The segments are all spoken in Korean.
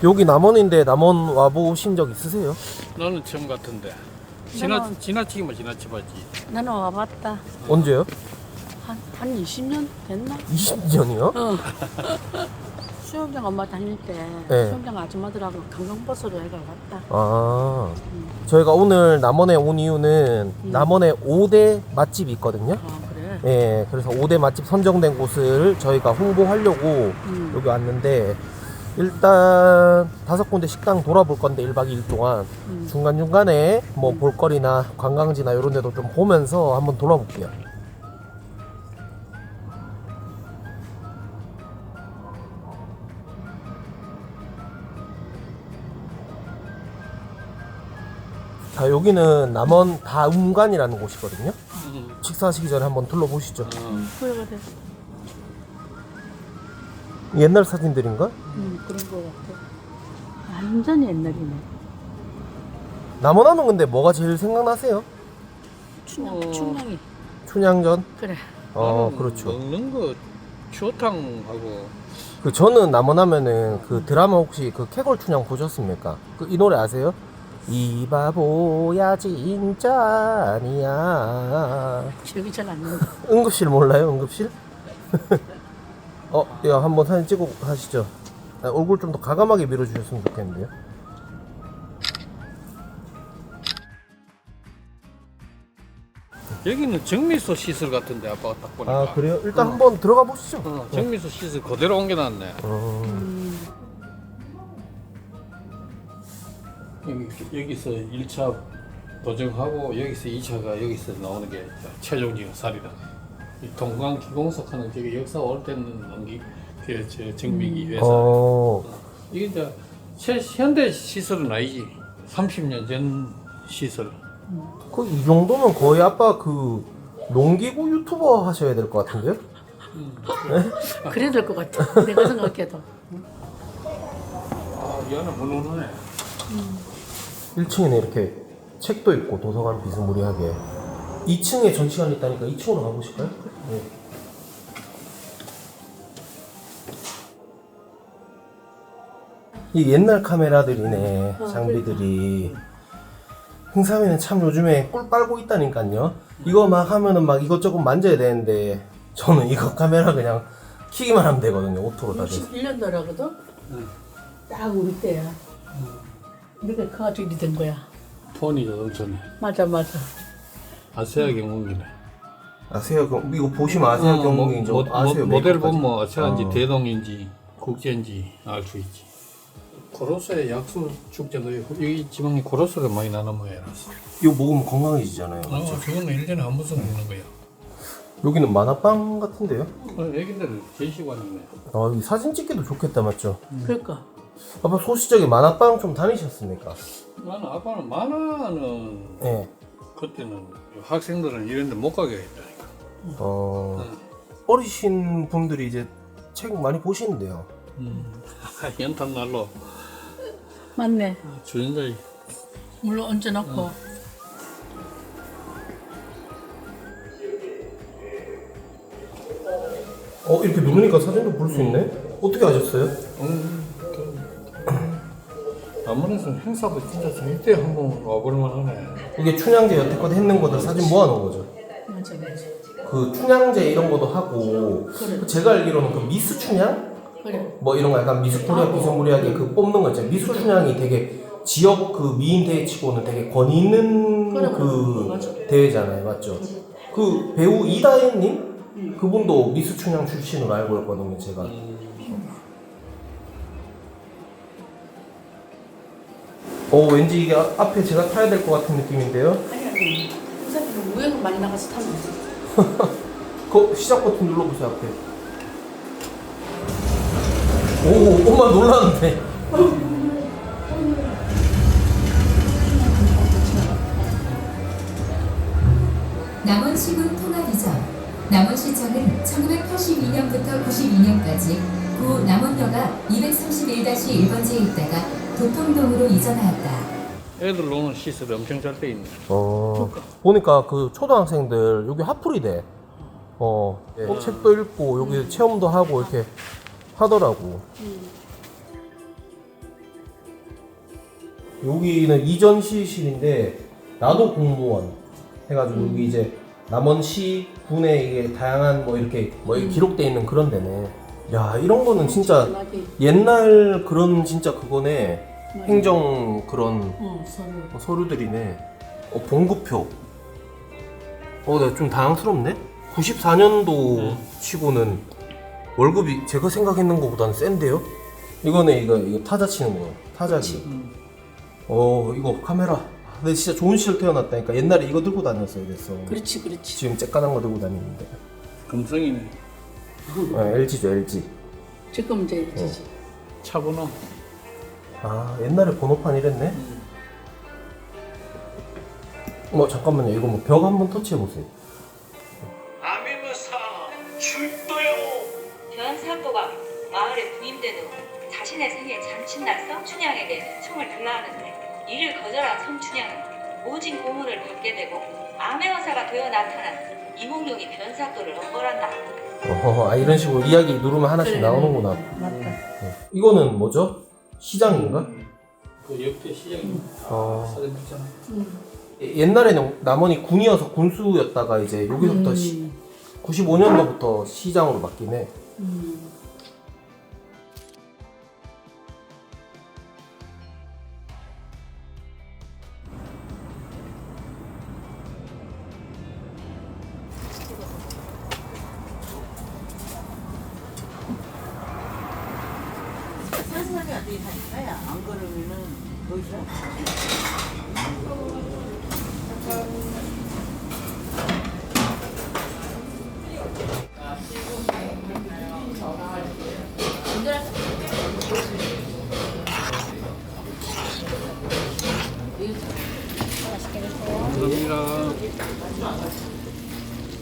여기 남원인데 남원 와보신 적 있으세요? 나는 처음 같은데. 지나치기만 지나쳐봤지. 나는 와봤다. 언제요? 한 20년 됐나? 20년이요? 어. 수영장 엄마 다닐 때 네. 수영장 아줌마들하고 관광버스로 해가 왔다. 아, 저희가 오늘 남원에 온 이유는 남원에 5대 맛집이 있거든요. 아 그래? 예, 그래서 5대 맛집 선정된 곳을 저희가 홍보하려고 여기 왔는데, 일단 5군데 식당 돌아볼 건데 1박 2일 동안 중간중간에 뭐 볼거리나 관광지나 이런 데도 좀 보면서 한번 돌아볼게요. 자, 여기는 남원 다음관이라는 곳이거든요. 식사하시기 전에 한번 둘러보시죠. 그래 그래. 옛날 사진들인가? 그런 거 같아. 완전히 옛날이네. 남원 하면 근데 뭐가 제일 생각나세요? 춘향이. 춘향전? 그래. 그렇죠. 먹는 거 추어탕하고 저는 남원 하면은 그 드라마 혹시 그 캐걸 춘향 보셨습니까? 이 노래 아세요? 이 바보야 진짜 아니야. 기억이 잘 안 나는데. 응급실 몰라요? 응급실? 야, 한번 사진 찍고 가시죠. 얼굴 좀 더 가감하게 밀어주셨으면 좋겠는데요. 여기는 정미소 시설 같은데 아빠가 딱 보니까. 아, 그래요? 일단 한번 들어가 보시죠. 정미소 시설 그대로 옮겨놨네. 여기서 1차 도정하고 여기서 2차가 여기서 나오는 게 최종지가 살이다. 이 동강 기공석하는 저기 역사 올 때는 넘기 그 정비기 위해서 이게 이제 현대 시설은 아니지. 30년 전 시설. 이 정도면 거의 아빠 그 농기구 유튜버 하셔야 될 것 같은데요? 그래야 될 것 같아. 내가 생각해도. 이 안에 무난하네. 1층에는 이렇게 책도 있고 도서관 비스무리하게. 2층에 전시관이 있다니까 2층으로 가보실까요? 네. 이 옛날 카메라들이네, 장비들이. 흥삼이는 참 요즘에 꿀 빨고 있다니까요. 이거 막 하면은 막 이것저것 만져야 되는데, 저는 이거 카메라 그냥 키기만 하면 되거든요. 오토로 다 돼서. 61년도라거든? 딱 우리 때야. 이렇게 커가지고 이리 된 거야. 폰이 엄청네. 맞아 맞아. 아세아 경운기네. 아세요? 이거 보시면 아세요? 경공인지 아세요? 모델 메이커까지. 보면 아세아인지 대동인지 국제인지 알 수 있지. 고로쇠 약수 축제도 여기 지방에 고로쇠가 많이 나는 모양이라서. 이거 먹으면 건강해지잖아요. 저거는 1년에 한 번씩 먹는 거야. 여기는 만화방 같은데요? 애기들 전시관이네. 여기 사진 찍기도 좋겠다, 맞죠? 그러니까. 아빠 소시적에 만화방 좀 다니셨습니까? 나는 아빠는 만화는 네. 그때는 학생들은 이런 데 못 가게 했다니까. 어리신 분들이 이제 책 많이 보시는데요. 연탄 날로 맞네. 주전자에 물로 얹어놓고. 이렇게 누르니까 사진도 볼 수 있네? 어떻게 아셨어요? 남원에서 행사도 진짜 절대 한번 와볼만 하네. 이게 춘향제 여태껏 했는 거들 사진 모아놓은 거죠. 맞아 맞아. 그 춘향제 이런 것도 하고, 제가 알기로는 그 미스 춘향? 그래. 뭐 이런 거 약간 미스 코리아 비스무리하게 그 뽑는 거 있잖아요. 미스 춘향이 되게 지역 그 미인 대회 치고는 되게 권위 있는 그 맞아. 대회잖아요. 맞죠? 그 배우 이다혜님? 그분도 미스 춘향 출신으로 알고 있거든요, 제가. 왠지 이게 앞에 제가 타야 될 것 같은 느낌인데요? 아니. 선생님 우연히 많이 나가서 타면 되지. 그 시작 버튼 눌러보세요, 앞에. 오, 엄마 놀랐는데. 남원시군 통합이전. 남원시청은 1982년부터 92년까지 구 남원역가 231-1번지에 있다가 도통동으로 이전하였다. 애들 노는 시설이 엄청 잘 돼 있네. 보니까 그 초등학생들 여기 하풀이대. 책도 읽고 여기 체험도 하고 이렇게 하더라고. 여기는 이전 시실인데 나도 공무원 해가지고 여기 이제 남원시 군에 이게 다양한 뭐 이렇게 뭐 기록돼 있는 그런 데네. 야, 이런 거는 진짜 옛날 그런 진짜 그거네. 행정 그런 서류. 서류들이네. 봉급표. 내가 좀 당황스럽네. 94년도 치고는 월급이 제가 생각했는 것보다는 센데요? 이거네, 이거 타자 치는 거. 타자기. 이거 카메라. 근데 진짜 좋은 시절 태어났다니까. 옛날에 이거 들고 다녔어야 됐어. 그렇지. 지금 쬐깐한 거 들고 다니는데. 금성이네. LG죠, LG. 지금 이제 LG지. 차 번호. 아, 옛날에 번호판 이랬네? 잠깐만요. 이거 뭐 벽 한번 터치해보세요. 아미무사 출도요. 변사또가 마을에 부임된 후 자신의 생애 잔칫날 성춘향에게 총을 들라하는데 이를 거절한 성춘향은 모진 고문을 받게 되고 암행어사가 되어 나타난 이몽룡이 변사또를 엄벌한다. 이런 식으로 이야기 누르면 하나씩 나오는구나. 맞다. 이거는 뭐죠? 시장인가? 그 역대 시장이 사진 있잖아. 옛날에는 남원이 군이어서 군수였다가 이제 여기서부터 95년도부터 시장으로 바뀌네.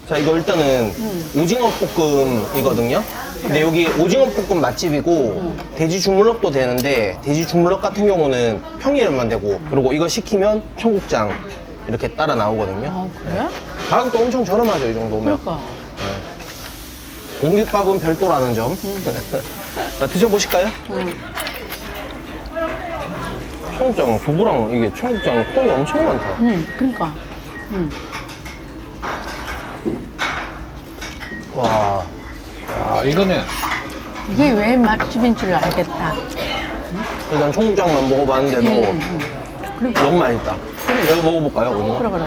자, 이거 일단은 오징어 볶음이거든요. 근데 여기 오징어 볶음 맛집이고 돼지 주물럭도 되는데 돼지 주물럭 같은 경우는 평일에만 되고, 그리고 이거 시키면 청국장 이렇게 따라 나오거든요. 그래? 가격도 엄청 저렴하죠, 이 정도면. 그러니까. 공깃밥은 별도라는 점. 자, 드셔보실까요? 청국장, 두부랑 이게 청국장 콩이 엄청 많다. 그러니까. 와, 이거네. 이게 왜 맛집인 줄 알겠다. 일단 청국장만 먹어봤는데도 그러니까. 너무 맛있다. 이거 먹어볼까요, 오늘? 그래.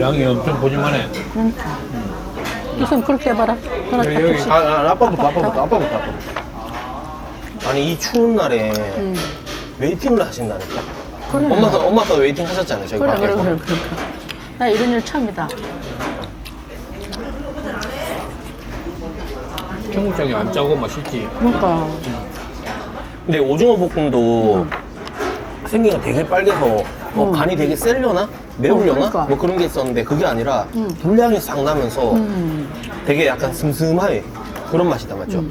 양이 엄청 보지만해. 그러니까. 무슨 그렇게 해봐라. 하나 딱 여기 붙이. 아빠부터. 아니, 이 추운 날에 웨이팅을 하신다니까? 그래. 엄마가 웨이팅 하셨잖아요, 저희 그래. 밖에서. 나 이런 일 처음이다. 청국장이 안 짜고 맛있지. 그러니까. 근데 오징어 볶음도 생기가 되게 빨개서 간이 되게 세려나? 매우려나? 그러니까. 뭐 그런 게 있었는데 그게 아니라 불량이 싹 나면서 되게 약간 슴슴하게 그런 맛이다, 맞죠?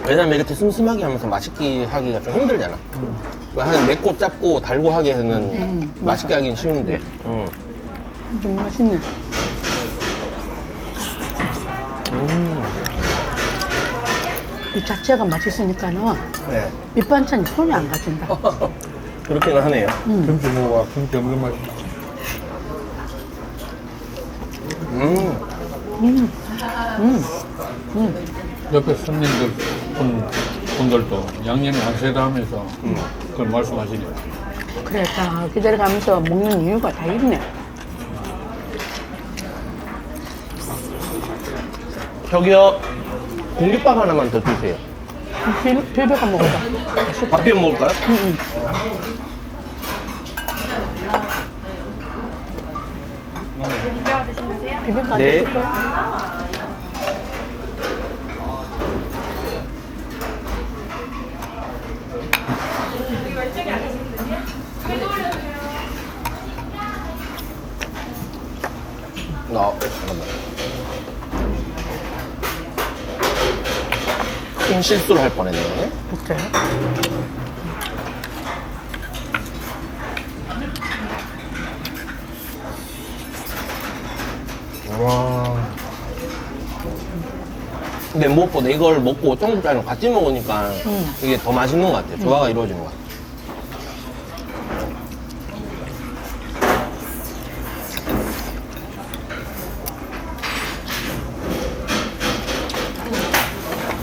왜냐면 이렇게 슴슴하게 하면서 맛있게 하기가 좀 힘들잖아. 한 맵고 짭고 달고 하기에는 맛있게 하긴 쉬운데. 좀 맛있네. 이 자체가 맛있으니까는 네. 밑반찬이 손이 안 가진다. 그렇게는 하네요. 김치 먹어봐. 김치 엄청 맛있어. 옆에 분들도 양념이 안 세다 하면서 그걸 말씀하시네. 그래, 다 기다려가면서 먹는 이유가 다 있네. 저기요, 공깃밥 하나만 더 주세요. 비벼가 먹어봐. 밥 비벼 먹을까요? 비벼가 네. 잠깐만. 큰 실수를 할 뻔했네. 그래. 근데 무엇보다 이걸 먹고 청국장이랑 같이 먹으니까 이게 더 맛있는 것 같아요. 조화가 이루어지는 것 같아요.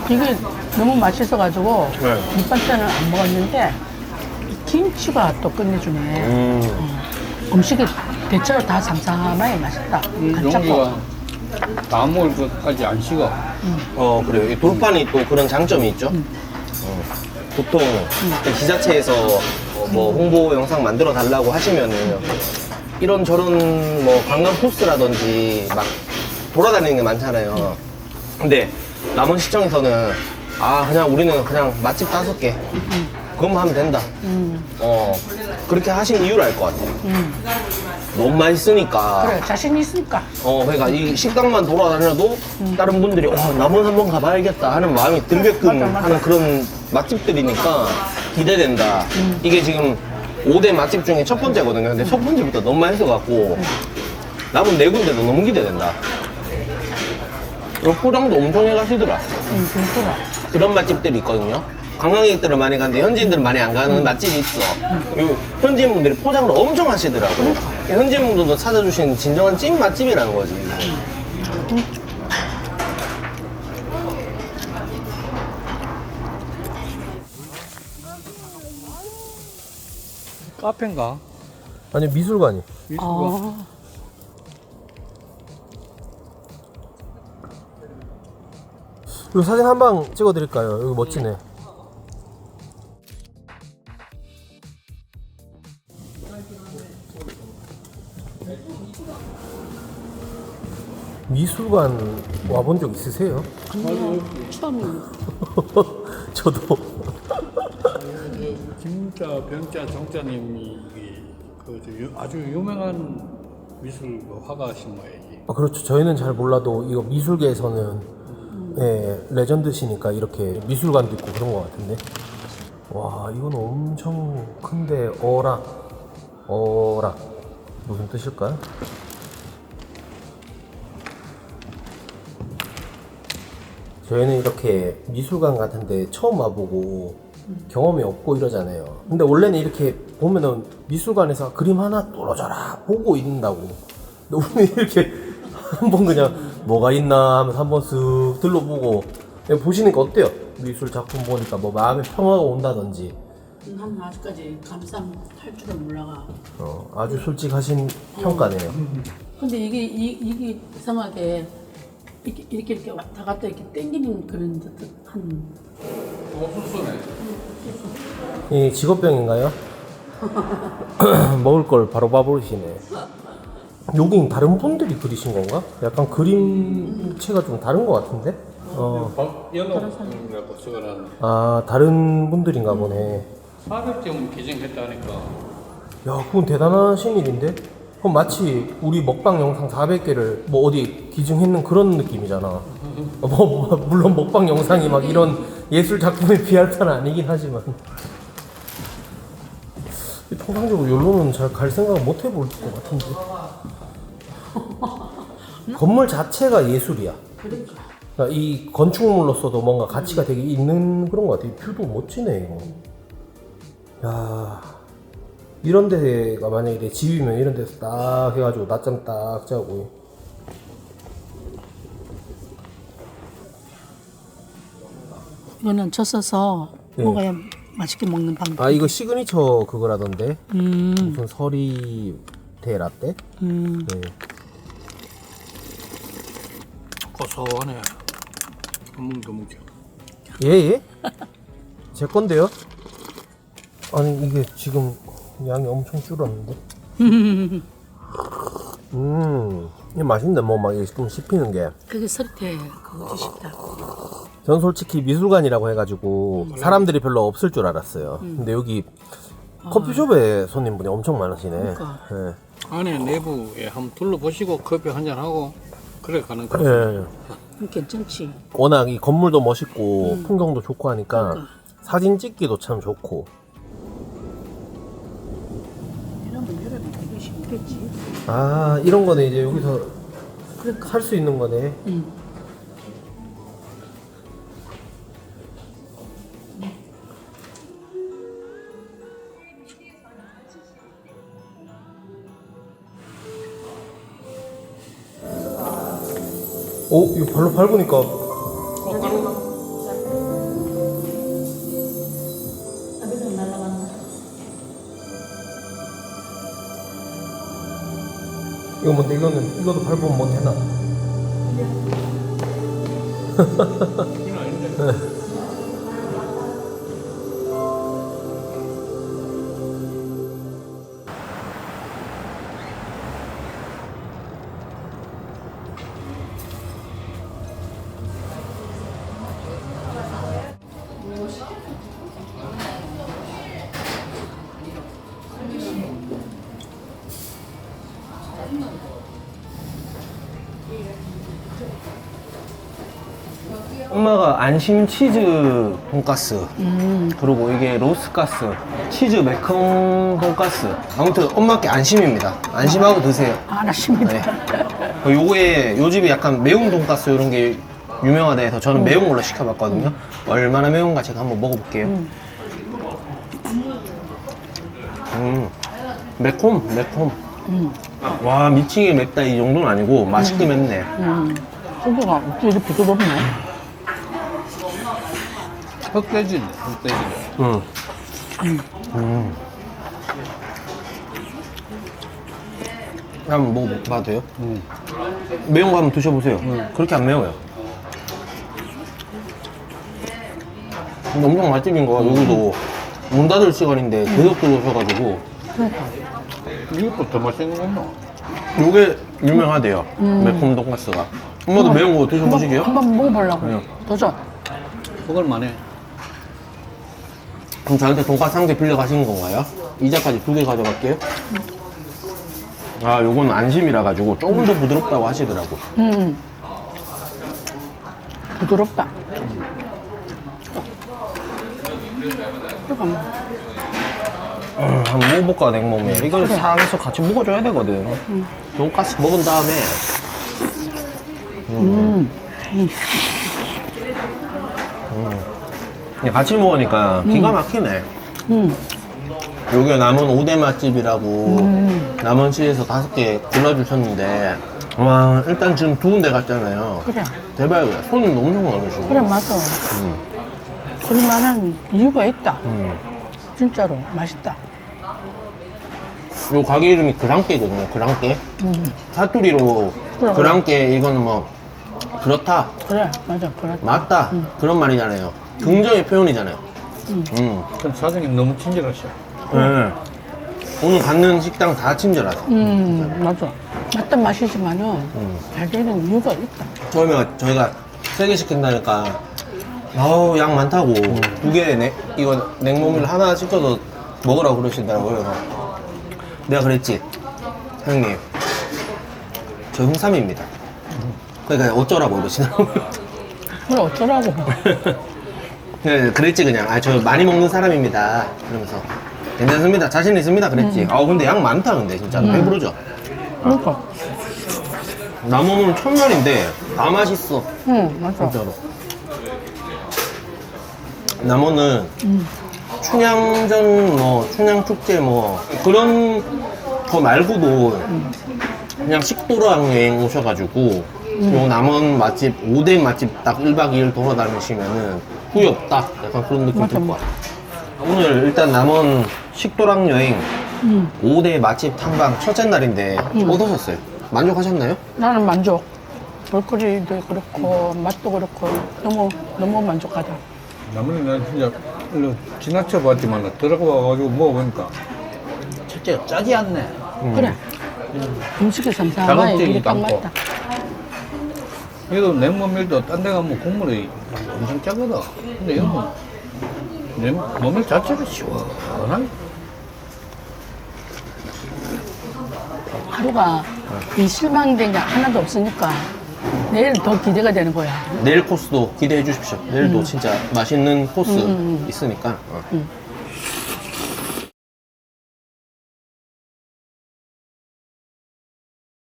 이게 너무 맛있어가지고 네. 밑반찬을 안 먹었는데 이 김치가 또 끝내주네. 음식이 대체로 다 삼삼하게 맛있다. 안 짜고. 용기가 다 먹을 것까지 안 식어. 그래요. 이 돌판이 또 그런 장점이 있죠. 보통 지자체에서 뭐 홍보 영상 만들어 달라고 하시면은 이런저런 뭐 관광 코스라든지 막 돌아다니는 게 많잖아요. 근데 남원시청에서는 그냥 우리는 그냥 맛집 5개 그것만 하면 된다. 그렇게 하신 이유를 알 것 같아요. 너무 맛있으니까. 그래, 자신 있으니까. 그러니까 이 식당만 돌아다녀도 다른 분들이 남원 한번 가봐야겠다 하는 마음이 들게끔 맞아. 하는 그런 맛집들이니까 기대된다. 이게 지금 5대 맛집 중에 첫 번째거든요. 근데 첫 번째부터 너무 맛있어갖고 남은 4군데도 너무 기대된다. 그리고 포장도 엄청 해가시더라. 그렇더라. 그런 맛집들이 있거든요. 관광객들은 많이 가는데 현지인들은 많이 안 가는 맛집이 있어. 그리고 현지인분들이 포장을 엄청 하시더라고. 현지인분들도 찾아주신 진정한 찐 맛집이라는 거지. 카페인가? 아니 미술관이. 아, 그리고 사진 한 방 찍어드릴까요? 여기 멋지네. 미술관 와본 적 있으세요? 처음이에요. 저도. 김자, 병자, 정자님이 아주 유명한 미술 화가신 모양이지. 그렇죠. 저희는 잘 몰라도 이거 미술계에서는 레전드시니까 이렇게 미술관도 있고 그런 것 같은데. 와, 이건 엄청 큰데 어락 무슨 뜻일까요? 저희는 이렇게 미술관 같은데 처음 와보고 경험이 없고 이러잖아요. 근데 원래는 이렇게 보면은 미술관에서 그림 하나 떨어져라 보고 있는다고. 근데 우리는 이렇게 한번 그냥 뭐가 있나 하면서 한번 쓱 둘러보고 그냥 보시니까 어때요? 미술 작품 보니까 뭐 마음의 평화가 온다든지. 난 아직까지 감상할 줄은 몰라가. 아주 솔직하신 평가네요. 근데 이게 이상하게 이렇게 왔다 갔다 이렇게 땡기는 그런 듯한. 수수네. 이 직업병인가요? 먹을 걸 바로 봐버리시네. 여긴 다른 분들이 그리신 건가? 약간 그림체가 좀 다른 것 같은데? 박연옥이라고 적어놨네. 다른 분들인가 보네. 400점 기증했다니까. 야, 그건 대단하신 일인데? 그럼 마치 우리 먹방 영상 400개를 뭐 어디 기증했는 그런 느낌이잖아. 물론 먹방 영상이 막 이런 예술 작품에 비할 바는 아니긴 하지만. 통상적으로 여기로는 잘 갈 생각을 못 해볼 것 같은데. 건물 자체가 예술이야. 그러니까 이 건축물로서도 뭔가 가치가 되게 있는 그런 것 같아. 뷰도 멋지네, 이거. 야, 이런 데가 만약에 내 집이면 이런 데서 딱 해가지고 낮잠 딱 자고. 이거는 젖어서 먹어야 맛있게 먹는 방법. 이거 시그니처 그거라던데. 무슨 서리테 라떼? 네. 고소하네. 한번 더 먹자. 예? 제 건데요? 아니 이게 지금 양이 엄청 줄었는데. 이게 맛있네. 뭐 막 이렇게 좀 씹히는 게. 그게 설태 그거 싶다. 전 솔직히 미술관이라고 해가지고 사람들이 별로 없을 줄 알았어요. 근데 여기 커피숍에 손님분이 엄청 많으시네. 그러니까. 네. 안에 내부에 한번 둘러보시고 커피 한잔 하고 그래 가는 거. 네. 괜찮지. 워낙 이 건물도 멋있고 풍경도 좋고 하니까 사진 찍기도 참 좋고. 이러면 여름에 되게 힘들지. 이런 거는 이제 여기서 그러니까. 살 수 있는 거네. 이거 발로 밟으니까 이거 뭔데? 이것도 밟으면 뭐 되나? 엄마가 안심 치즈 돈가스 그리고 이게 로스가스 치즈 매콤 돈가스 아무튼 엄마께 안심입니다. 안심하고 드세요. 알았습니다. 네. 요거에 요 집이 약간 매운 돈가스 이런 게 유명하다 해서 저는 매운 걸로 시켜봤거든요. 얼마나 매운가 제가 한번 먹어볼게요. 매콤. 와 미치게 맵다 이 정도는 아니고 맛있게 맵네. 소주가 되게 부드럽네. 흑돼지네. 한번 먹어봐도 돼요? 매운 거 한번 드셔보세요. 그렇게 안 매워요. 근데 엄청 맛집인 거야. 여기도 문 닫을 시간인데 계속 들어오셔가지고 이것도 더 맛있는 거 없나? 요게 유명하대요. 매콤 돈가스가. 엄마도 매운 거 드셔보시게요? 한번 먹어보려고. 네. 도전. 그걸 만해. 그럼 저한테 돈가스 한 개 빌려 가시는 건가요? 이자까지 2개 가져갈게요. 아, 요건 안심이라 가지고 조금 더 부드럽다고 하시더라고. 부드럽다. 한번 먹어볼까, 냉모밀. 이걸 상해서 같이 먹어줘야 되거든. 돈가스 먹은 다음에. 같이 먹으니까 기가 막히네. 여기 남원 5대 맛집이라고 남원시에서 5개 골라주셨는데, 와, 일단 지금 2군데 갔잖아요. 그래. 대박이야. 손님 엄청 많으시고. 그래, 맞아. 그럴만한 이유가 있다. 진짜로 맛있다. 요 가게 이름이 그랑깨거든요. 그랑깨. 사투리로 그래. 그랑깨 이거는 뭐 그렇다, 그래, 맞아. 그렇다. 맞다 그런 말이잖아요. 긍정의 표현이잖아요. 그럼 사장님 너무 친절하셔. 네. 오늘 갔는 식당 다 친절하죠. 맞아. 맞단 맛이지만은 잘 되는 이유가 있다. 처음에 저희가 3개 시킨다니까 아우 양 많다고 2개 이거 냉모밀 하나 시켜서 먹으라고 그러신다고요. 그래서 내가 그랬지, 형님 저 홍삼입니다. 그러니까 어쩌라고 이러시더라고요. 그래, 어쩌라고. 네, 그랬지 그냥. 아, 저 많이 먹는 사람입니다. 그러면서 괜찮습니다. 자신 있습니다. 그랬지. 아, 근데 양 많다 근데 진짜 배부르죠. 그러니까. 남원은 첫날인데 다 맛있어. 맞아. 진짜로. 남원은 춘향전 뭐 춘향축제 뭐 그런 거 말고도 그냥 식도락 여행 오셔가지고 요 남원 맛집 5대 맛집 딱 1박 2일 돌아다니시면은 후회 없다 약간 그런 느낌 맞아, 들 거야. 오늘 일단 남원 식도락 여행 5대 맛집 탐방 첫째 날인데 어떠셨어요? 만족하셨나요? 나는 만족. 볼거리도 그렇고 맛도 그렇고 너무 만족하다. 나머지 난 진짜 일로 지나쳐 봤지만 들어가 와가지고 먹어보니까 첫째 짜지 않네. 그래. 음식이 삼삼하게 자극적이지도 이게 딱 않고. 맞다. 이거 냉모밀도 딴 데 가면 국물이 엄청 짜거든. 근데 이거는 냉모밀 자체가 시원하게. 하루가 이 실망된 게 하나도 없으니까 내일 더 기대가 되는 거야. 내일 코스도 기대해 주십시오. 내일도 진짜 맛있는 코스 있으니까.